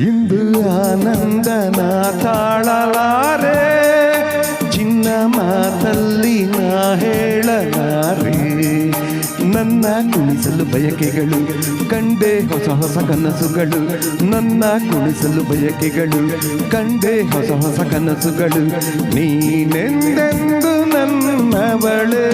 ಇಂದು ಆನಂದನ ತಾಳಲಾರೆ, ಚಿನ್ನ ಮಾತಲ್ಲಿ ನಾ ಹೇಳಲಾರೆ. ನನ್ನ ಕುಣಿಸಲು ಬಯಕೆಗಳು ಕಂಡೆ ಹೊಸ ಹೊಸ ಕನಸುಗಳು, ನನ್ನ ಕುಣಿಸಲು ಬಯಕೆಗಳು ಕಂಡೆ ಹೊಸ ಹೊಸ ಕನಸುಗಳು. ನೀನೆಂದೆಂದು ನನ್ನವಳೇ,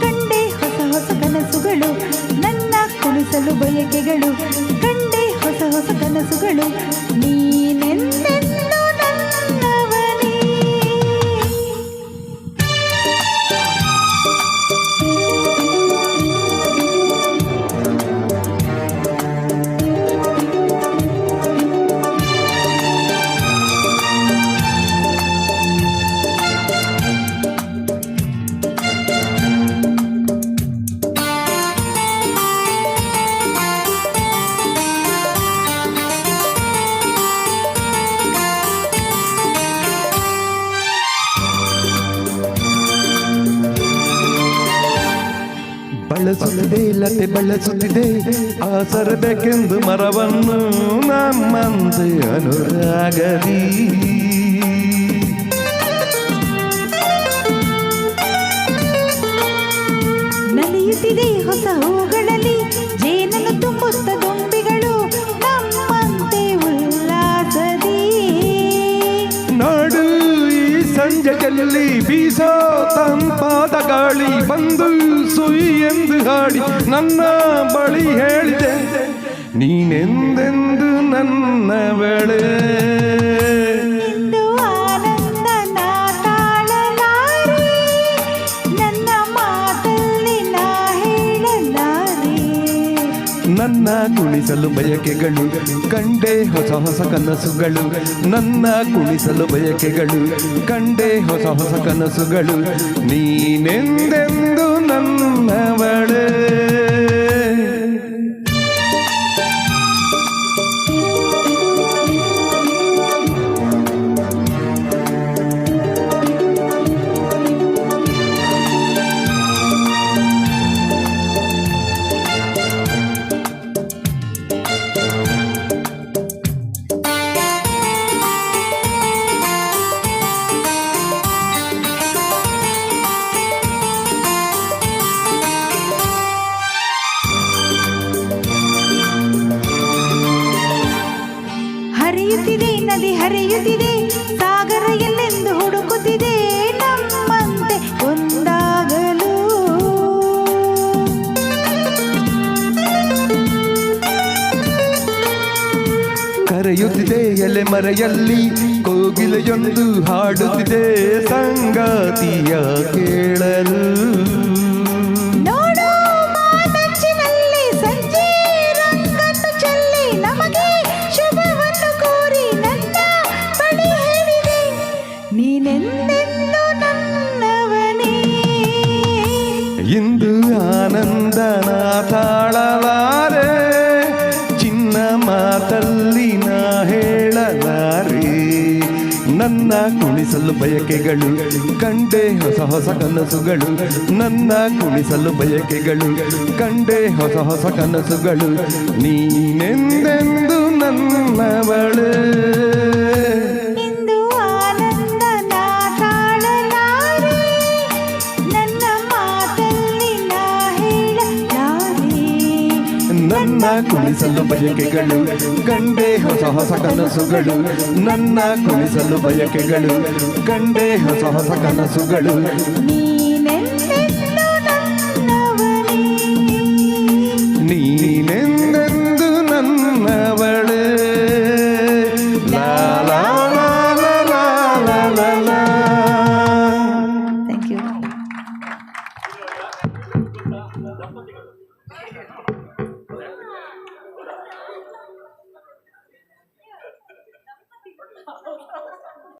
ಕಂಡೆ ಹೊಸ ಹೊಸ ಕನಸುಗಳು, ನನ್ನ ಕುಣಿಸಲು ಬಯಕೆಗಳು ಕಂಡೆ ಹೊಸ ಹೊಸ ಕನಸುಗಳು. ನೀನೆಂದೆಂದು ನನ್ನವನೇ. ಬಳಸುತ್ತಿದೆ ಲತೆ ಬಳಸುತ್ತಿದೆ ಆಸರಬೇಕೆಂದು ಮರವನ್ನು ನಮ್ಮಂತೆ ಅನುರಾಗದಿ. ನಲಿಯುತ್ತಿದೆ ಹೊಸ ಹೂಗಳಲ್ಲಿ ಜೇನನ್ನು ತುಂಬುತ್ತ ದುಂಬಿಗಳು ನಮ್ಮಂತೆ ಉಲ್ಲಾಸದಿ. ನಾಡು ಈ ಸಂಜೆಯಲ್ಲಿ ಬೀಸೋ ತಂಪಾದ ಗಾಳಿ ಬಂದು ಸುಯಿ ಎಂದು ಹಾಡಿ ನನ್ನ ಬಳಿ ಹೇಳಿದೆ, ನೀನೆಂದೆಂದು ನನ್ನವಳೇ. ಇಂದು ಆನಂದನ ತಾಳಲಾರೆ, ನನ್ನ ಮಾತಲ್ಲಿ ನಾ ಹೇಳಲಾರೆ. ನನ್ನ ಕುಣಿಸಲು ಬಯಕೆಗಳು ಕಂಡೆ ಹೊಸ ಹೊಸ ಕನಸುಗಳು, ನನ್ನ ಕುಣಿಸಲು ಬಯಕೆಗಳು ಕಂಡೆ ಹೊಸ ಹೊಸ ಕನಸುಗಳು. ನೀನೆಂದೆಂದು ನನ್ನವಳೇ. ಹರಿಯುತ್ತಿದೆ ನದಿ ಹರಿಯುತ್ತಿದೆ, ಸಾಗರ ಎಲ್ಲೆಂದು ಹುಡುಕುತ್ತಿದೆ ನಮ್ಮಂತೆ ಒಂದಾಗಲು. ಕರೆಯುತ್ತಿದೆ ಎಲೆ ಮರೆಯಲ್ಲಿ ಕೋಗಿಲೆಯೊಂದು ಹಾಡುತ್ತಿದೆ ಸಂಗಾತಿಯ ಕೇಳಲು. ನೀನೆಂದೆಂದು ನನ್ನವನೇ. ಇಂದು ಆನಂದನ ತಾಳಲಾರೆ, ಚಿನ್ನ ಮಾತಲ್ಲಿ ನಾ ಹೇಳಲಾರೆ. ನನ್ನ ಕುಣಿಸಲು ಬಯಕೆಗಳು ಕಂಡೆ ಹೊಸ ಹೊಸ ಕನಸುಗಳು, ನನ್ನ ಕುಣಿಸಲು ಬಯಕೆಗಳು ಕಂಡೆ ಹೊಸ ಹೊಸ ಕನಸುಗಳು. ನೀನೆಂದೆಂದು ನನ್ನವಳೇ. ನನ್ನ ಕುಣಿಸಲು ಬಯಕೆಗಳು ಕಂಡೆ ಹೊಸ ಹೊಸ ಕನಸುಗಳು, ನನ್ನ ಕುಣಿಸಲು ಬಯಕೆಗಳು ಕಂಡೆ ಹೊಸ ಹೊಸ ಕನಸುಗಳು. ನೀನೆಂದೆಂದು ನನ್ನವನೇ. ನೀನೆಂದೆಂದು ನನ್ನವಳೇ. ಲಾ ಲಾ ಲಾ ಲಾ ಲಾ ಲಾ ಲಾ. Thank you.